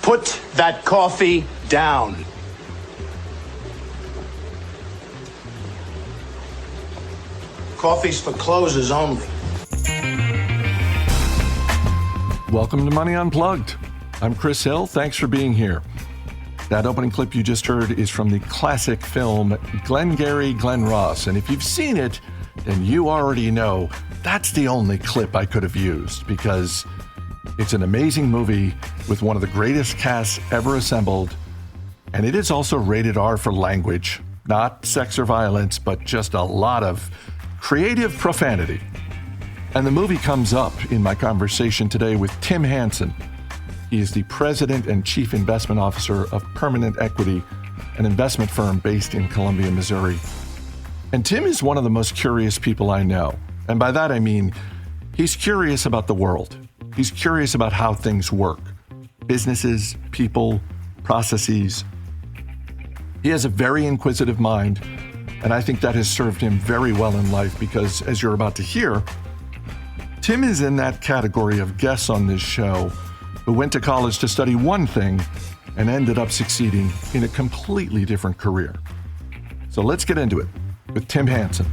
Put that coffee down. Coffee's for closers only. Welcome to Money Unplugged. I'm Chris Hill. Thanks for being here. That opening clip you just heard is from the classic film Glengarry, Glen Ross. And if you've seen it, then you already know that's the only clip I could have used, because it's an amazing movie with one of the greatest casts ever assembled. And it is also rated R for language, not sex or violence, but just a lot of creative profanity. And the movie comes up in my conversation today with Tim Hanson. He is the President and Chief Investment Officer of Permanent Equity, an investment firm based in Columbia, Missouri. And Tim is one of the most curious people I know. And by that I mean, he's curious about the world. He's curious about how things work. Businesses, people, processes. He has a very inquisitive mind, and I think that has served him very well in life because, as you're about to hear, Tim is in that category of guests on this show who went to college to study one thing and ended up succeeding in a completely different career. So let's get into it with Tim Hanson.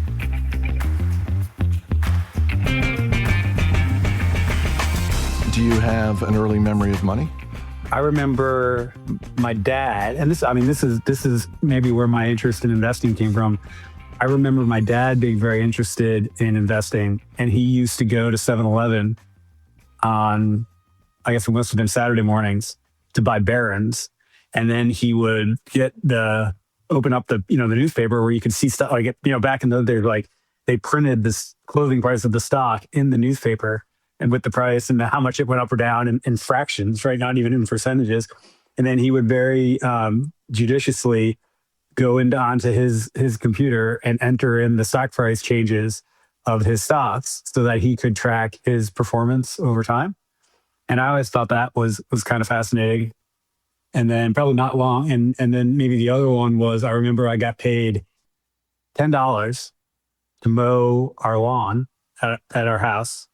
Do you have an early memory of money? I remember my dad, and this is maybe where my interest in investing came from. I remember my dad being very interested in investing, and he used to go to 7-Eleven on, I guess it must have been Saturday mornings, to buy Barron's, and then he would open up the newspaper where you could see stuff like, back in the day, like they printed this closing price of the stock in the newspaper and with the price and how much it went up or down in fractions, right? Not even in percentages. And then he would very judiciously go onto his computer and enter in the stock price changes of his stocks so that he could track his performance over time. And I always thought that was kind of fascinating. And then probably not long. And then maybe the other one was, I remember I got paid $10 to mow our lawn at our house.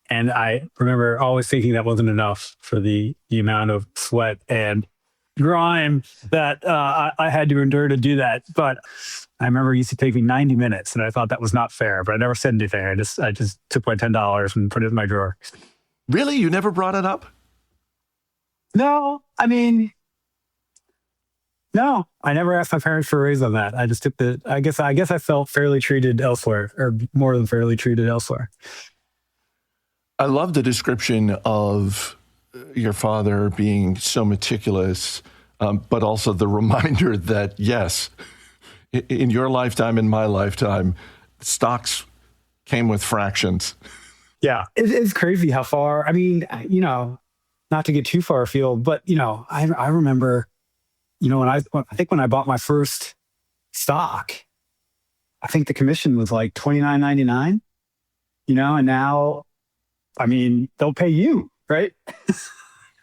And I remember always thinking that wasn't enough for the amount of sweat and grime that I had to endure to do that. But I remember it used to take me 90 minutes, and I thought that was not fair. But I never said anything. I just took my $10 and put it in my drawer. Really? You never brought it up? No, no. I never asked my parents for a raise on that. I just took I guess I felt fairly treated elsewhere, or more than fairly treated elsewhere. I love the description of your father being so meticulous, but also the reminder that, yes, in your lifetime, in my lifetime, stocks came with fractions. Yeah, it's crazy how far, not to get too far afield, but, I remember, when I bought my first stock, I think the commission was like $29.99, and now, they'll pay you, right?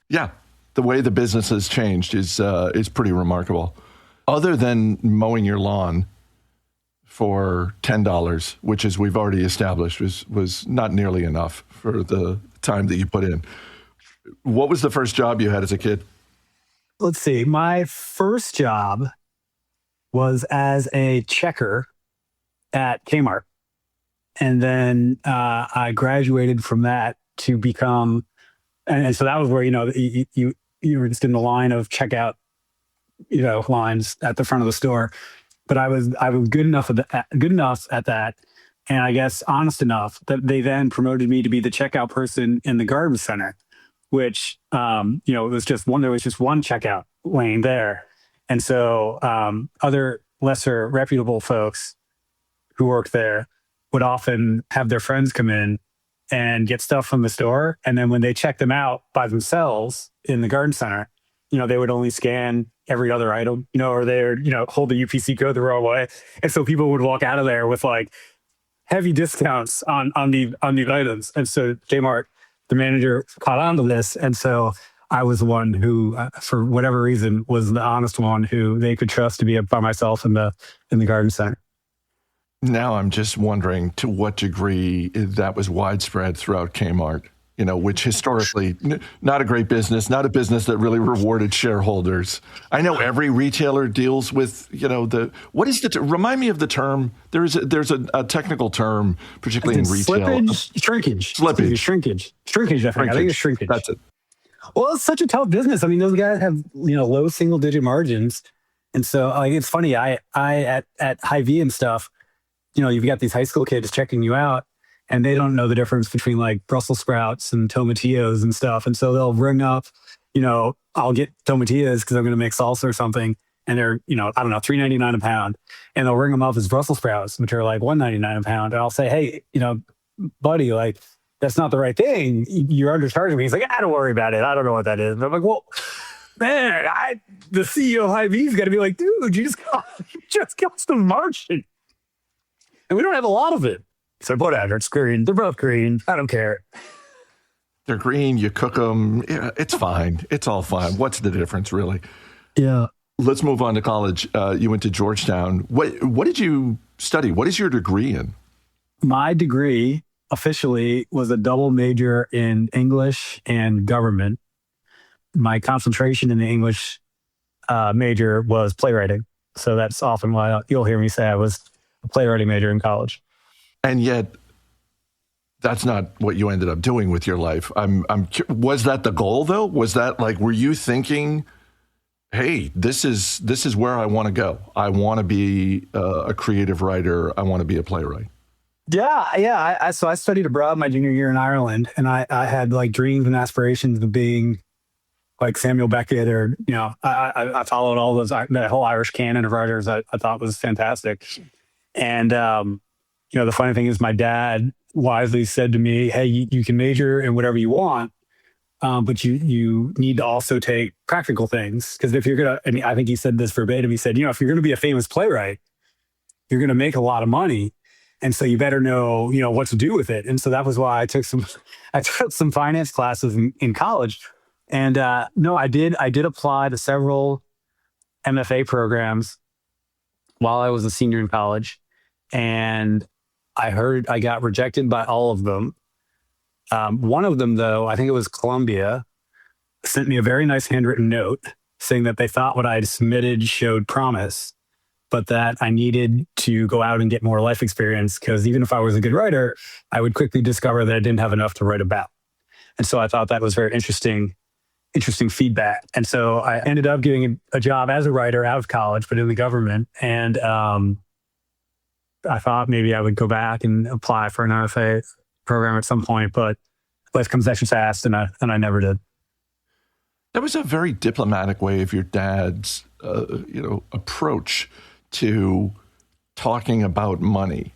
Yeah. The way the business has changed is pretty remarkable. Other than mowing your lawn for $10, which, as we've already established, was not nearly enough for the time that you put in. What was the first job you had as a kid? Let's see. My first job was as a checker at Kmart. And then I graduated from that to become, and so that was where, you were just in the line of checkout, lines at the front of the store. But I was good enough at that, and I guess honest enough that they then promoted me to be the checkout person in the garden center, which it was just one. There was just one checkout lane there, and so other lesser reputable folks who worked there would often have their friends come in and get stuff from the store. And then when they check them out by themselves in the garden center, they would only scan every other item, or they would, hold the UPC code the wrong way. And so people would walk out of there with like heavy discounts on these items. And so Kmart, the manager, caught on to this. And so I was the one who, for whatever reason, was the honest one who they could trust to be by myself in the garden center. Now I'm just wondering to what degree that was widespread throughout Kmart. which historically, not a great business, not a business that really rewarded shareholders. I know every retailer deals with, what is remind me of the term. There's a technical term, particularly in retail. Shrinkage. Shrinkage. Shrinkage, I think it's shrinkage. That's it. Well, it's such a tough business. I mean, those guys have, low single digit margins. And so it's funny, I at Hy-Vee and stuff, you've got these high school kids checking you out, and they don't know the difference between like Brussels sprouts and tomatillos and stuff. And so they'll ring up, I'll get tomatillos because I'm going to make salsa or something. And they're, I don't know, $3.99 a pound. And they'll ring them up as Brussels sprouts, which are like $1.99 a pound. And I'll say, hey, buddy, like, that's not the right thing. You're undercharging me. He's like, don't worry about it. I don't know what that is. And I'm like, well, man, the CEO of Hy-Vee's got to be like, dude, you just cost the margin. And we don't have a lot of it. So whatever, it's green. They're both green. I don't care. They're green. You cook them. Yeah, it's fine. It's all fine. What's the difference, really? Yeah. Let's move on to college. You went to Georgetown. What did you study? What is your degree in? My degree officially was a double major in English and government. My concentration in the English major was playwriting. So that's often why you'll hear me say I was a playwriting major in college. And yet, that's not what you ended up doing with your life. Was that the goal, though? Was that like, were you thinking, hey, this is where I want to go. I want to be a creative writer. I want to be a playwright. Yeah. So I studied abroad my junior year in Ireland, and I had like dreams and aspirations of being like Samuel Beckett, or I followed all those, that whole Irish canon of writers. I thought was fantastic. And the funny thing is, my dad wisely said to me, hey, you can major in whatever you want, but you need to also take practical things. Because if you're going to, I think he said this verbatim, he said, if you're going to be a famous playwright, you're going to make a lot of money. And so you better know, what to do with it. And so that was why I took some finance classes in college. And no, I did apply to several MFA programs while I was a senior in college. And I heard I got rejected by all of them. One of them, though, I think it was Columbia, sent me a very nice handwritten note saying that they thought what I had submitted showed promise, but that I needed to go out and get more life experience, because even if I was a good writer, I would quickly discover that I didn't have enough to write about. And so I thought that was very interesting feedback. And so I ended up getting a job as a writer out of college, but in the government. And I thought maybe I would go back and apply for an MFA program at some point, but life comes extra fast, and I never did. That was a very diplomatic way of your dad's, approach to talking about money.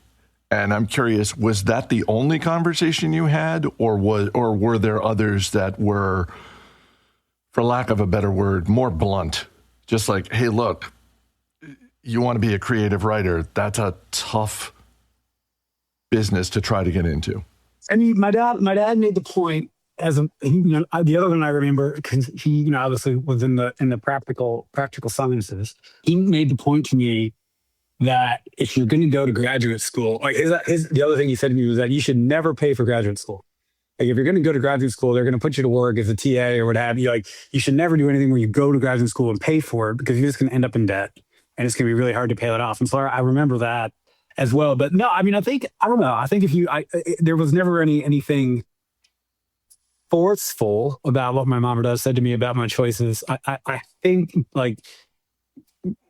And I'm curious, was that the only conversation you had, or were there others that were, for lack of a better word, more blunt? Just like, hey, look, you want to be a creative writer, that's a tough business to try to get into. I mean, my dad made the point, the other one I remember, because he, obviously was in the practical sciences. He made the point to me that if you're going to go to graduate school, like the other thing he said to me was that you should never pay for graduate school. Like, if you're going to go to graduate school, they're going to put you to work as a TA or what have you. Like, you should never do anything where you go to graduate school and pay for it, because you're just going to end up in debt, and it's going to be really hard to pay that off. And so I remember that as well. But no, I mean, I think if there was never anything forceful about what my mom or dad said to me about my choices. I think, like,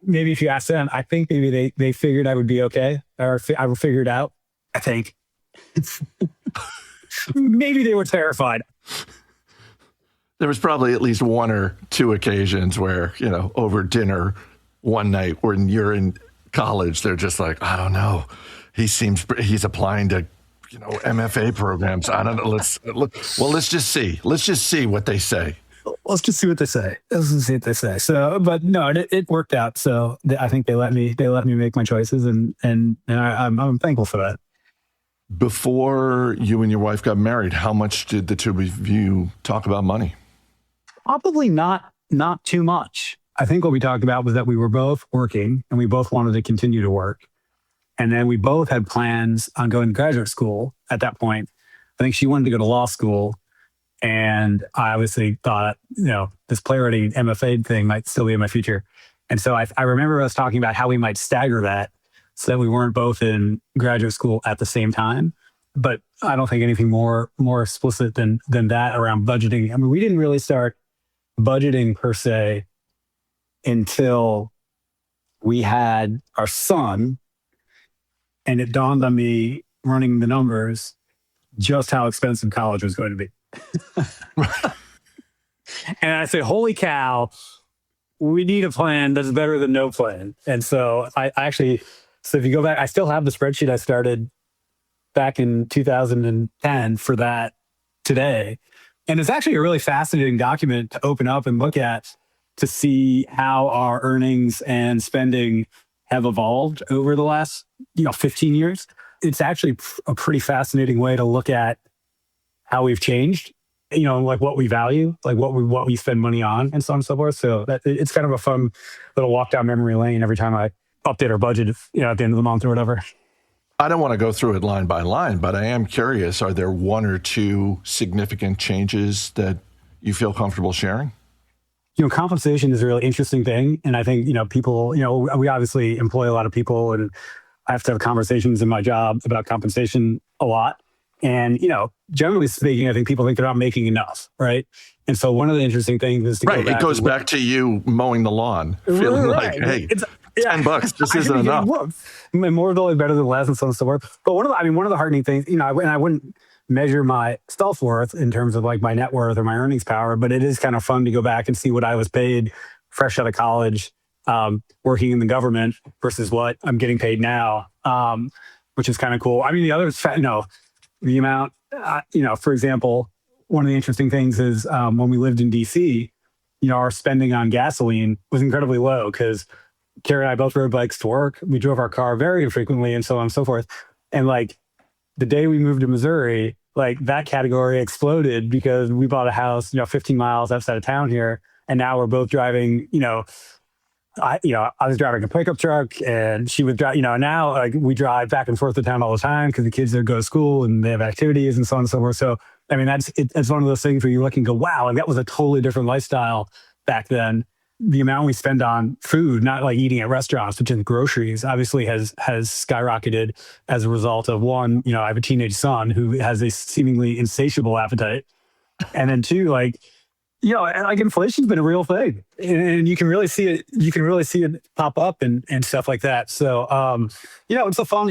maybe if you ask them, I think maybe they figured I would be okay, or I would figure it out. I think. Maybe they were terrified. There was probably at least one or two occasions where, over dinner one night when you're in college, they're just like, I don't know. He's applying to, MFA programs. I don't know. Let's just see. Let's just see what they say. Let's just see what they say. So, but no, it worked out. So I think they let me make my choices, and I'm thankful for that. Before you and your wife got married, how much did the two of you talk about money? Probably not too much. I think what we talked about was that we were both working, and we both wanted to continue to work. And then we both had plans on going to graduate school at that point. I think she wanted to go to law school, And I obviously thought, this playwriting MFA thing might still be in my future. And so I remember us talking about how we might stagger that so that we weren't both in graduate school at the same time. But I don't think anything more explicit than that around budgeting. I mean, we didn't really start budgeting per se until we had our son, and it dawned on me running the numbers just how expensive college was going to be. And I said, holy cow, we need a plan that's better than no plan. And so so if you go back, I still have the spreadsheet I started back in 2010 for that today. And it's actually a really fascinating document to open up and look at to see how our earnings and spending have evolved over the last 15 years. It's actually a pretty fascinating way to look at how we've changed, like what we value, like what we spend money on, and so on and so forth. So it's kind of a fun little walk down memory lane every time I update our budget, at the end of the month or whatever. I don't want to go through it line by line, but I am curious, are there one or two significant changes that you feel comfortable sharing? Compensation is a really interesting thing. And I think, people, we obviously employ a lot of people, and I have to have conversations in my job about compensation a lot. And, generally speaking, I think people think they're not making enough, right? And so one of the interesting things is to go back. It goes back to you mowing the lawn, feeling like, hey, $10 just isn't enough. More is always better than less, and so on and so forth. But one of the heartening things, and I wouldn't measure my self-worth in terms of like my net worth or my earnings power, but it is kind of fun to go back and see what I was paid fresh out of college, working in the government versus what I'm getting paid now, which is kind of cool. I mean, the other is, the amount, for example, one of the interesting things is when we lived in DC, our spending on gasoline was incredibly low because Carrie and I both rode bikes to work. We drove our car very infrequently and so on and so forth. And like the day we moved to Missouri, like that category exploded because we bought a house, 15 miles outside of town here. And now we're both driving, I was driving a pickup truck and she would drive, now like we drive back and forth to town all the time because the kids go to school and they have activities and so on and so forth. So, I mean, it's one of those things where you look and go, wow, like that was a totally different lifestyle back then. The amount we spend on food, not like eating at restaurants, but just groceries, obviously has skyrocketed as a result of one, I have a teenage son who has a seemingly insatiable appetite. And then two, like inflation's been a real thing, and you can really see it. You can really see it pop up and stuff like that. So, it's a fun.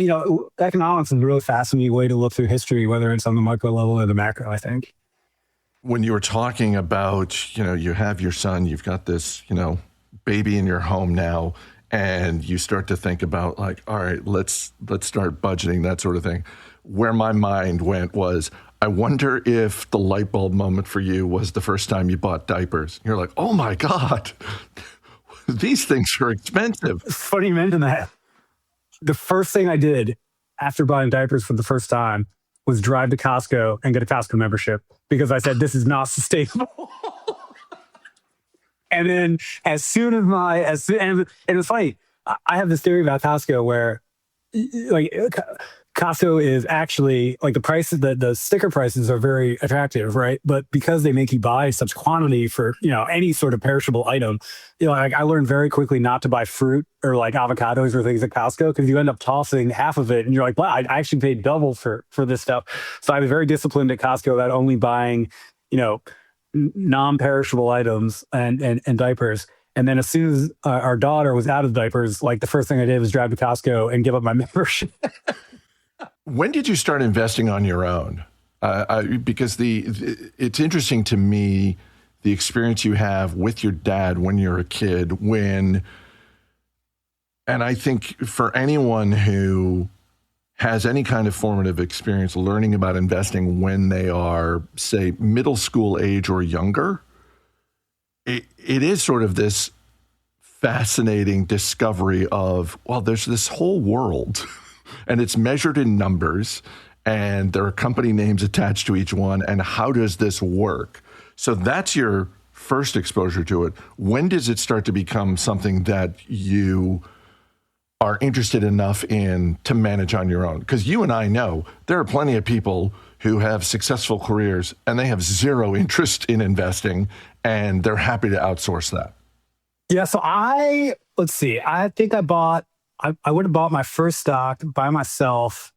Economics is a really fascinating way to look through history, whether it's on the micro level or the macro, I think. When you were talking about, you have your son, you've got this, baby in your home now, and you start to think about like, all right, let's start budgeting, that sort of thing. Where my mind went was, I wonder if the light bulb moment for you was the first time you bought diapers. You're like, oh my God, these things are expensive. It's funny you mention that. The first thing I did after buying diapers for the first time was drive to Costco and get a Costco membership because I said, this is not sustainable. And then as soon as and it was funny, I have this theory about Costco where like Costco is actually like the prices, the sticker prices are very attractive, right? But because they make you buy such quantity for, any sort of perishable item, like I learned very quickly not to buy fruit or like avocados or things at Costco because you end up tossing half of it and you're like, wow, I actually paid double for this stuff. So I was very disciplined at Costco about only buying, non-perishable items and diapers. And then as soon as our daughter was out of diapers, like the first thing I did was drive to Costco and give up my membership. When did you start investing on your own? Because it's interesting to me, the experience you have with your dad when you're a kid, and I think for anyone who has any kind of formative experience learning about investing when they are, say, middle school age or younger, it is sort of this fascinating discovery of, well, there's this whole world and it's measured in numbers and there are company names attached to each one. And how does this work? So that's your first exposure to it. When does it start to become something that you are interested enough in to manage on your own? Because you and I know there are plenty of people who have successful careers and they have zero interest in investing and they're happy to outsource that? Yeah. So let's see. I think I would have bought my first stock by myself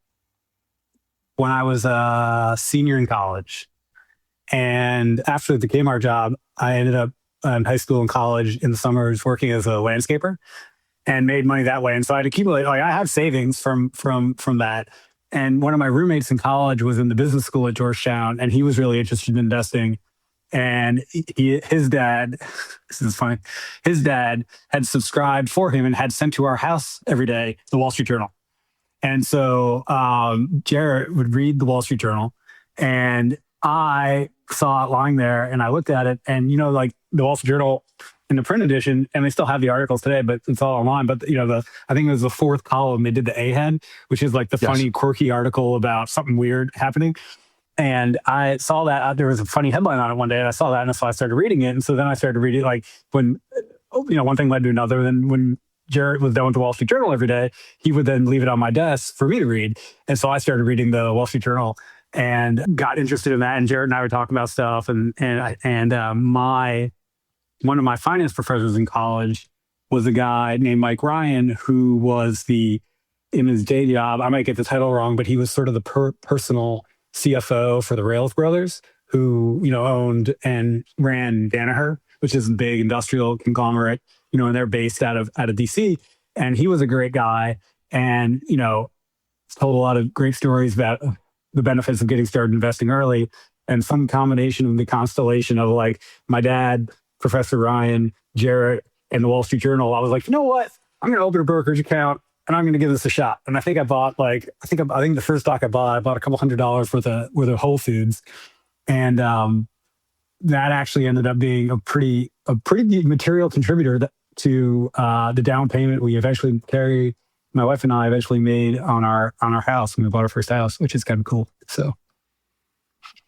when I was a senior in college. And after the Kmart job, I ended up in high school and college in the summers working as a landscaper and made money that way. And so I'd accumulate, like I have savings from that. And one of my roommates in college was in the business school at Georgetown, and he was really interested in investing. And his dad, this is funny, his dad had subscribed for him and had sent to our house every day the Wall Street Journal. And so Jarrett would read the Wall Street Journal, and I saw it lying there, and I looked at it, and like the Wall Street Journal in the print edition, and they still have the articles today, but it's all online. But I think it was the fourth column. They did the A-head, which is like the funny, quirky article about something weird happening. And I saw that there was a funny headline on it one day, and I saw that, and so I started reading it. And so then I started reading, like when one thing led to another. Then when Jarrett was done with the Wall Street Journal every day, he would then leave it on my desk for me to read. And so I started reading the Wall Street Journal and got interested in that. And Jarrett and I were talking about stuff, and one of my finance professors in college was a guy named Mike Ryan, who was in his day job, I might get the title wrong, but he was sort of the personal CFO for the Rails brothers, who, owned and ran Danaher, which is a big industrial conglomerate, and they're based out of DC. And he was a great guy, and, told a lot of great stories about the benefits of getting started investing early, and some combination of the constellation of like my dad, Professor Ryan, Jarrett, and the Wall Street Journal. I was like, you know what? I'm going to open a brokerage account and I'm going to give this a shot. And I think I bought I think the first stock I bought a couple $100 worth of Whole Foods. And that actually ended up being a pretty material contributor to the down payment we eventually my wife and I eventually made on our house when we bought our first house, which is kind of cool. So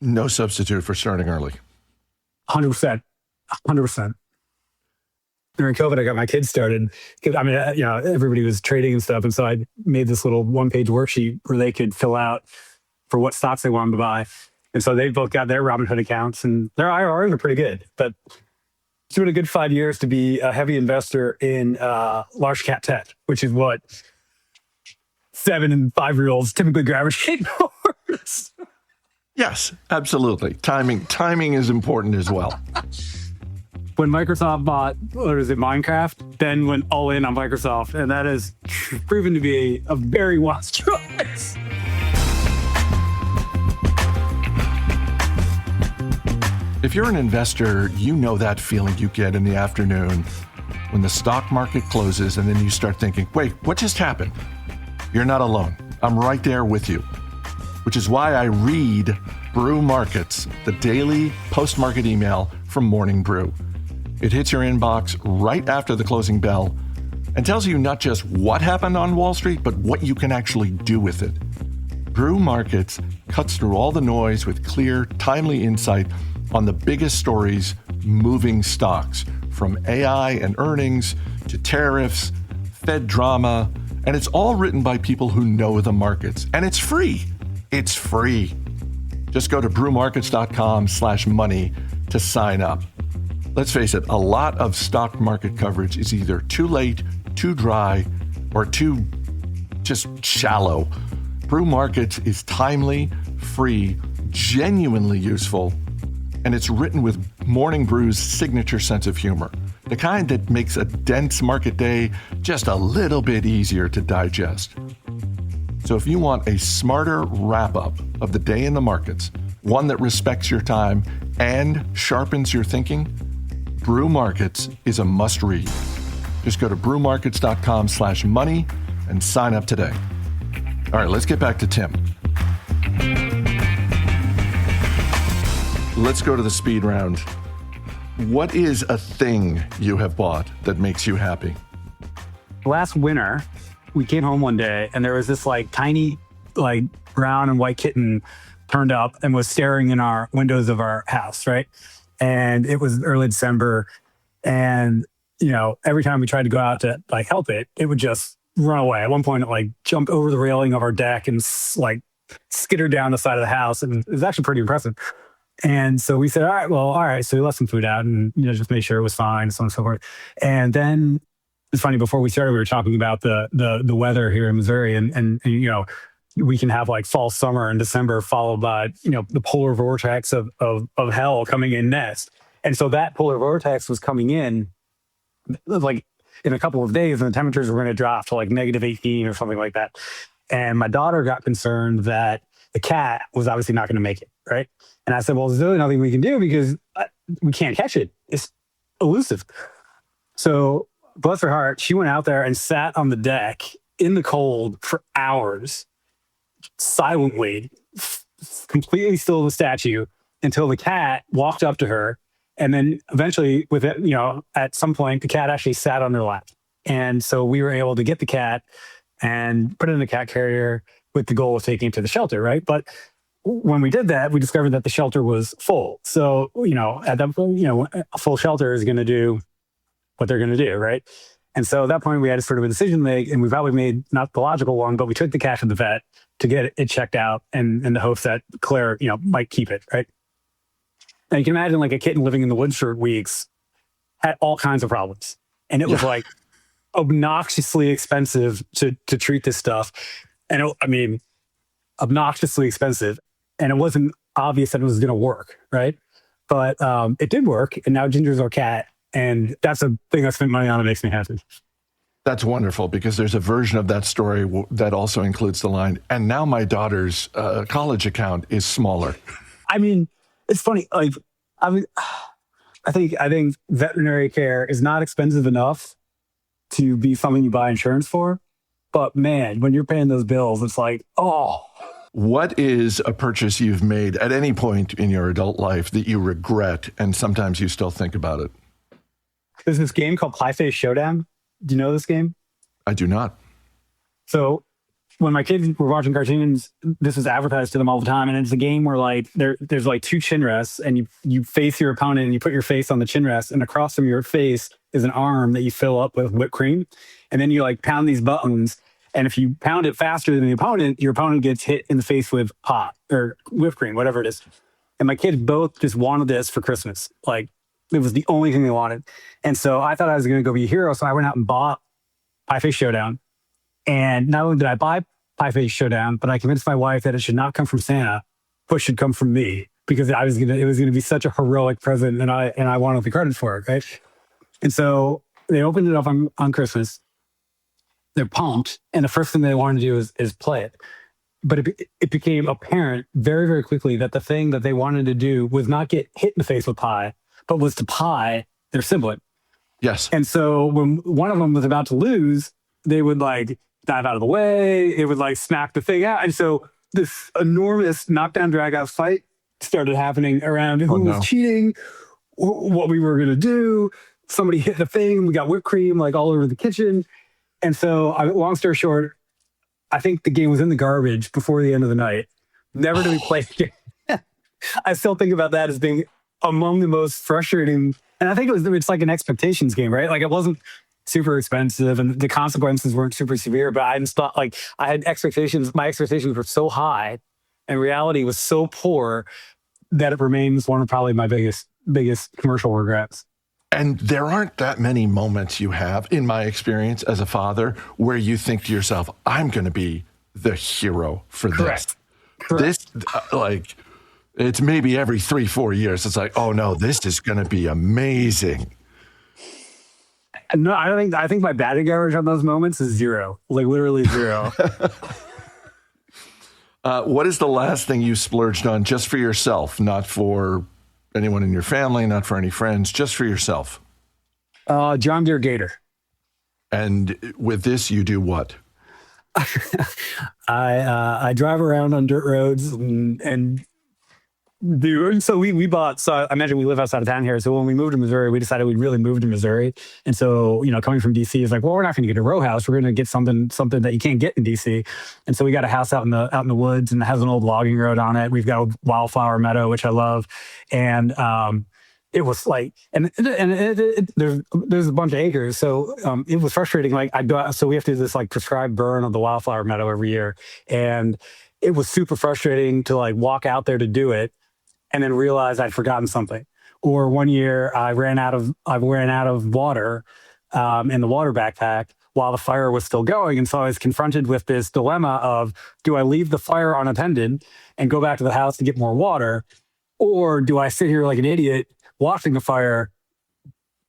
no substitute for starting early. 100%. During COVID, I got my kids started. I mean, everybody was trading and stuff. And so I made this little one-page worksheet where they could fill out for what stocks they wanted to buy. And so they both got their Robinhood accounts, and their IRRs are pretty good. But it's been a good 5 years to be a heavy investor in large cap tech, which is what 7 and 5-year-olds typically gravitate towards. Yes, absolutely. Timing is important as well. When Microsoft bought, Minecraft, Ben went all in on Microsoft, and that has proven to be a very wise choice. If you're an investor, you know that feeling you get in the afternoon when the stock market closes and then you start thinking, wait, what just happened? You're not alone. I'm right there with you, which is why I read Brew Markets, the daily post-market email from Morning Brew. It hits your inbox right after the closing bell and tells you not just what happened on Wall Street, but what you can actually do with it. Brew Markets cuts through all the noise with clear, timely insight on the biggest stories moving stocks, from AI and earnings to tariffs, Fed drama, and it's all written by people who know the markets. And it's free. It's free. Just go to brewmarkets.com/money to sign up. Let's face it, a lot of stock market coverage is either too late, too dry, or too just shallow. Brew Markets is timely, free, genuinely useful, and it's written with Morning Brew's signature sense of humor, the kind that makes a dense market day just a little bit easier to digest. So if you want a smarter wrap-up of the day in the markets, one that respects your time and sharpens your thinking, Brew Markets is a must-read. Just go to brewmarkets.com/money and sign up today. All right, let's get back to Tim. Let's go to the speed round. What is a thing you have bought that makes you happy? Last winter, we came home one day and there was this tiny brown and white kitten turned up and was staring in our windows of our house, right? And it was early December, and every time we tried to go out to help it, it would just run away. At one point, it jumped over the railing of our deck and skittered down the side of the house, and it was actually pretty impressive. And so we said, all right. So we left some food out and, just made sure it was fine, so on and so forth. And then it's funny, before we started, we were talking about the weather here in Missouri, and we can have like fall, summer, and December followed by, the polar vortex of hell coming in next. And so that polar vortex was coming in like in a couple of days, and the temperatures were going to drop to like -18 or something like that. And my daughter got concerned that the cat was obviously not going to make it, right? And I said, well, there's really nothing we can do because we can't catch it. It's elusive. So bless her heart, she went out there and sat on the deck in the cold for hours, silently, completely still as a statue, until the cat walked up to her. And then eventually, with it, at some point, the cat actually sat on her lap. And so we were able to get the cat and put it in a cat carrier with the goal of taking it to the shelter, right? But when we did that, we discovered that the shelter was full. So, at that point, a full shelter is going to do what they're going to do, right? And so at that point, we had sort of a decision to make, and we probably made not the logical one, but we took the cat to the vet to get it checked out, and in the hopes that Claire, might keep it, right? Now you can imagine like a kitten living in the woods for weeks had all kinds of problems, and it was like obnoxiously expensive to treat this stuff, and obnoxiously expensive, and it wasn't obvious that it was going to work, right? But it did work, and now Ginger's our cat, and that's a thing I spent money on. It makes me happy. That's wonderful, because there's a version of that story that also includes the line, and now my daughter's college account is smaller. It's funny. Like, I think veterinary care is not expensive enough to be something you buy insurance for. But man, when you're paying those bills, it's like, oh. What is a purchase you've made at any point in your adult life that you regret, and sometimes you still think about it? There's this game called Pie Face Showdown. Do you know this game? I do not. So when my kids were watching cartoons, this is advertised to them all the time. And it's a game where like there's like two chin rests, and you face your opponent and you put your face on the chin rest, and across from your face is an arm that you fill up with whipped cream. And then you like pound these buttons. And if you pound it faster than the opponent, your opponent gets hit in the face with hot or whipped cream, whatever it is. And my kids both just wanted this for Christmas. Like, it was the only thing they wanted. And so I thought I was going to go be a hero. So I went out and bought Pie Face Showdown. And not only did I buy Pie Face Showdown, but I convinced my wife that it should not come from Santa, but should come from me, because it was going to be such a heroic present, and I wanted the credit for it, right? And so they opened it up on Christmas. They're pumped, and the first thing they wanted to do is play it. But it became apparent very, very quickly that the thing that they wanted to do was not get hit in the face with pie, but was to pie their sibling. Yes. And so when one of them was about to lose, they would like dive out of the way. It would like smack the thing out. And so this enormous knockdown drag out fight started happening around who was cheating, what we were going to do. Somebody hit the thing. We got whipped cream like all over the kitchen. And so long story short, I think the game was in the garbage before the end of the night. Never did we play it again. I still think about that as being among the most frustrating. And I think it's like an expectations game, right? Like, it wasn't super expensive and the consequences weren't super severe, but I just thought like I had expectations. My expectations were so high and reality was so poor that it remains one of probably my biggest commercial regrets. And there aren't that many moments you have, in my experience as a father, where you think to yourself, I'm going to be the hero for Correct. this. Like, it's maybe every 3-4 years. It's like, oh no, this is going to be amazing. No, I think my batting average on those moments is 0, like literally 0. What is the last thing you splurged on just for yourself, not for anyone in your family, not for any friends, just for yourself? John Deere Gator. And with this, you do what? I drive around on dirt roads and do. So we bought. So I imagine we live outside of town here. So when we moved to Missouri, we decided we'd really move to Missouri. And so coming from DC is like, well, we're not going to get a row house. We're going to get something that you can't get in DC. And so we got a house out in the woods, and it has an old logging road on it. We've got a wildflower meadow, which I love, and it was like, there's a bunch of acres, so it was frustrating. Like so we have to do this like prescribed burn of the wildflower meadow every year, and it was super frustrating to like walk out there to do it and then realize I'd forgotten something. Or one year I ran out of water in the water backpack while the fire was still going. And so I was confronted with this dilemma of, do I leave the fire unattended and go back to the house to get more water? Or do I sit here like an idiot watching the fire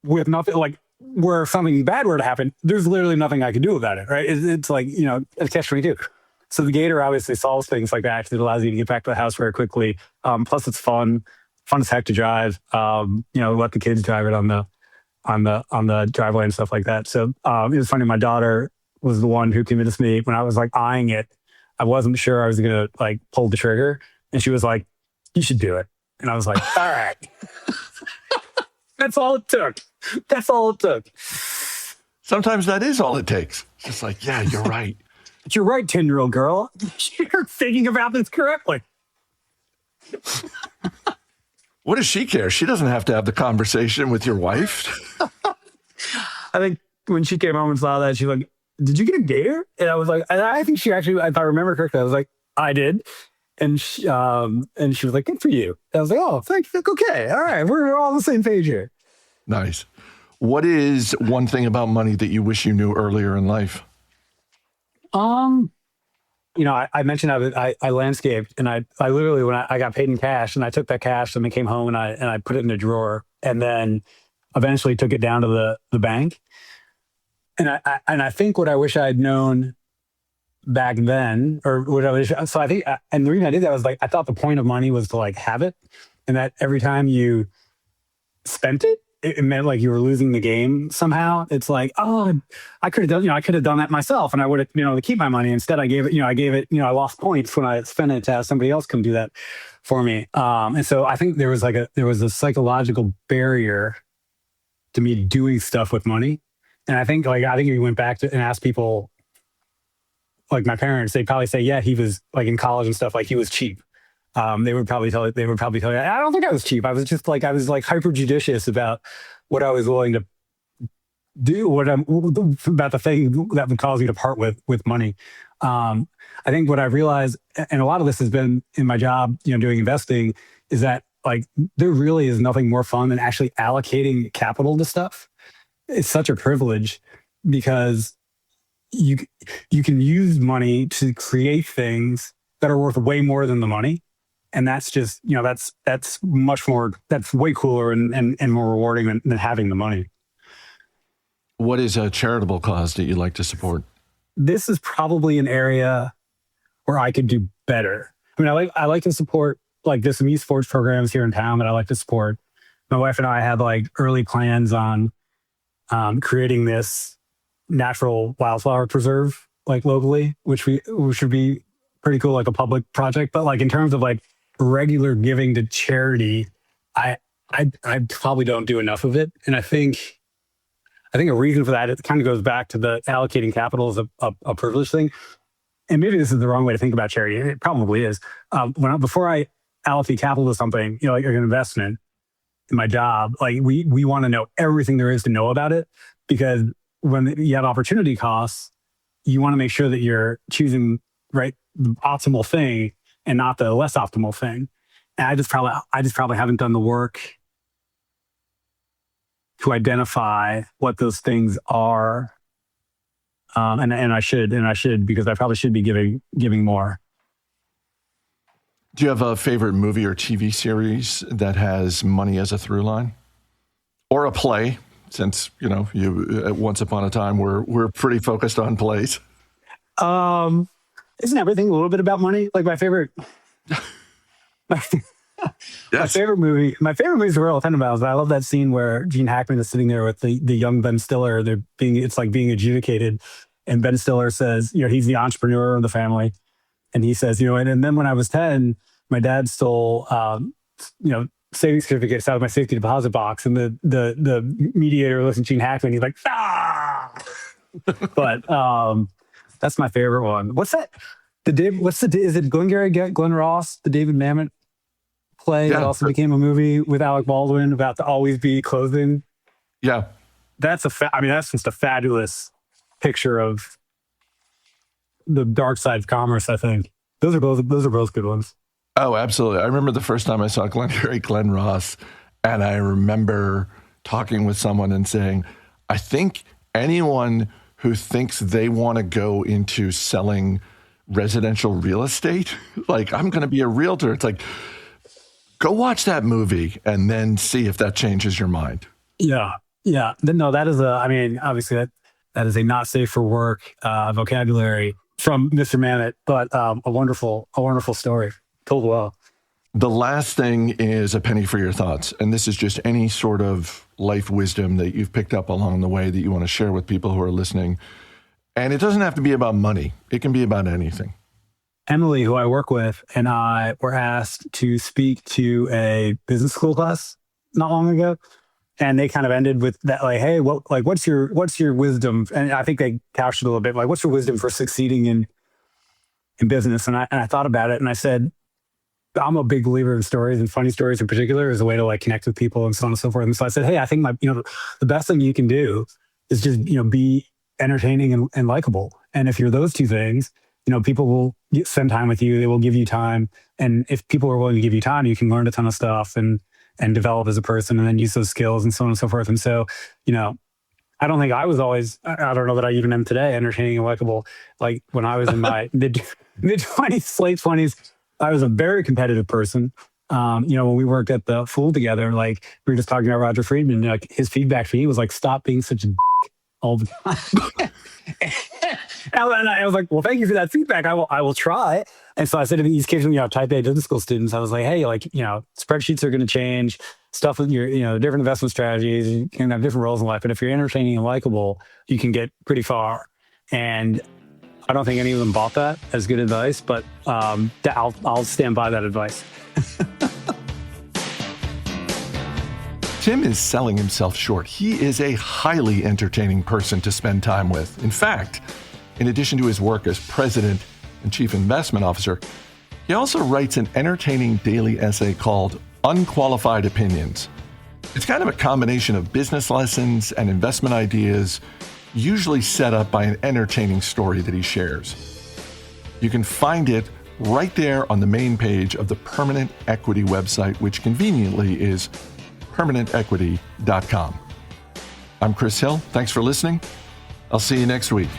with nothing, like where something bad were to happen, there's literally nothing I can do about it, right? It's like, a catch-22. So the Gator obviously solves things like that because it allows you to get back to the house very quickly. Plus it's fun as heck to drive. Let the kids drive it on the driveway and stuff like that. So it was funny. My daughter was the one who convinced me when I was like eyeing it. I wasn't sure I was going to like pull the trigger. And she was like, you should do it. And I was like, all right. That's all it took. Sometimes that is all it takes. It's just like, yeah, you're right. But you're right, 10-year-old girl. You're thinking about this correctly. What does she care? She doesn't have to have the conversation with your wife. I think when she came home and saw that, she was like, did you get a Gator? And I was like, I think she actually, if I remember correctly, I was like, I did. And she was like, good for you. And I was like, oh, thanks. Okay. All right. We're all on the same page here. Nice. What is one thing about money that you wish you knew earlier in life? I mentioned I landscaped, and I literally, when I got paid in cash, and I took that cash and I came home and I put it in a drawer, and then eventually took it down to the bank. And I think what I wish I had known back then, or what I wish, so I think, and the reason I did that was like, I thought the point of money was to like have it, and that every time you spent it, it meant like you were losing the game somehow. It's like, oh, I could have done that myself, and I would have, to keep my money. Instead, I gave it, I lost points when I spent it to have somebody else come do that for me. And so I think there was a psychological barrier to me doing stuff with money. And I think if you went back and asked people, like my parents, they'd probably say, yeah, he was like in college and stuff, like he was cheap. They would probably tell you, I don't think I was cheap. I was hyper judicious about what I was willing to do, about the thing that would cause me to part with money. I think what I realized, and a lot of this has been in my job, doing investing, is that like there really is nothing more fun than actually allocating capital to stuff. It's such a privilege because you can use money to create things that are worth way more than the money. And that's just, that's much more, that's way cooler and more rewarding than having the money. What is a charitable cause that you like to support? This is probably an area where I could do better. I mean, I like to support like there's some esports programs here in town that I like to support. My wife and I had like early plans on creating this natural wildflower preserve like locally, which would be pretty cool, like a public project. But like in terms of like regular giving to charity, I probably don't do enough of it. And I think a reason for that, it kind of goes back to the allocating capital as a privilege thing. And maybe this is the wrong way to think about charity. It probably is. Before I allocate capital to something, like an investment in my job, like we want to know everything there is to know about it, because when you have opportunity costs, you want to make sure that you're choosing the optimal thing and not the less optimal thing. And I just probably haven't done the work to identify what those things are. And I should, because I probably should be giving more. Do you have a favorite movie or TV series that has money as a through line? Or a play, since, you Once Upon a Time, we're pretty focused on plays. Isn't everything a little bit about money? Like my favorite my favorite movie is The Royal Tenenbaums. I love that scene where Gene Hackman is sitting there with the young Ben Stiller. It's like being adjudicated. And Ben Stiller says, he's the entrepreneur of the family. And he says, and then when I was 10, my dad stole, savings certificates out of my safety deposit box. And the mediator looks at Gene Hackman. He's like, ah! But that's my favorite one. What's that? Is it Glengarry, Glen Ross, the David Mamet play that also became a movie with Alec Baldwin about to always be clothing? Yeah. That's just a fabulous picture of the dark side of commerce, I think. Those are both good ones. Oh, absolutely. I remember the first time I saw Glengarry Glen Ross, and I remember talking with someone and saying, I think anyone who thinks they want to go into selling residential real estate, like, I'm going to be a realtor. It's like, go watch that movie and then see if that changes your mind. Yeah. Yeah. No, that is obviously that is a not safe for work vocabulary from Mr. Mamet, but a wonderful story told well. The last thing is a penny for your thoughts. And this is just any sort of life wisdom that you've picked up along the way that you want to share with people who are listening. And it doesn't have to be about money. It can be about anything. Emily, who I work with, and I were asked to speak to a business school class not long ago. And they kind of ended with that, like, hey, what's your wisdom? And I think they couched it a little bit, like, what's your wisdom for succeeding in business? And I thought about it, and I said, I'm a big believer in stories, and funny stories in particular as a way to, like, connect with people and so on and so forth. And so I said, hey, I think the best thing you can do is just, be entertaining and likable. And if you're those two things, people will spend time with you. They will give you time. And if people are willing to give you time, you can learn a ton of stuff and develop as a person, and then use those skills and so on and so forth. And so, I don't think I was always, I don't know that I even am today, entertaining and likable. Like, when I was in my mid-20s, late 20s, I was a very competitive person. When we worked at the Fool together, like, we were just talking about Roger Friedman, like, his feedback to me was like, stop being such a all the time. And I was like, well, thank you for that feedback. I will try. And so I said to these kids, type A business school students, I was like, hey, spreadsheets are going to change, stuff with your, different investment strategies. You can have different roles in life. But if you're entertaining and likable, you can get pretty far. And I don't think any of them bought that as good advice, but I'll stand by that advice. Tim is selling himself short. He is a highly entertaining person to spend time with. In fact, in addition to his work as president and chief investment officer, he also writes an entertaining daily essay called Unqualified Opinions. It's kind of a combination of business lessons and investment ideas, usually set up by an entertaining story that he shares. You can find it right there on the main page of the Permanent Equity website, which conveniently is permanentequity.com. I'm Chris Hill. Thanks for listening. I'll see you next week.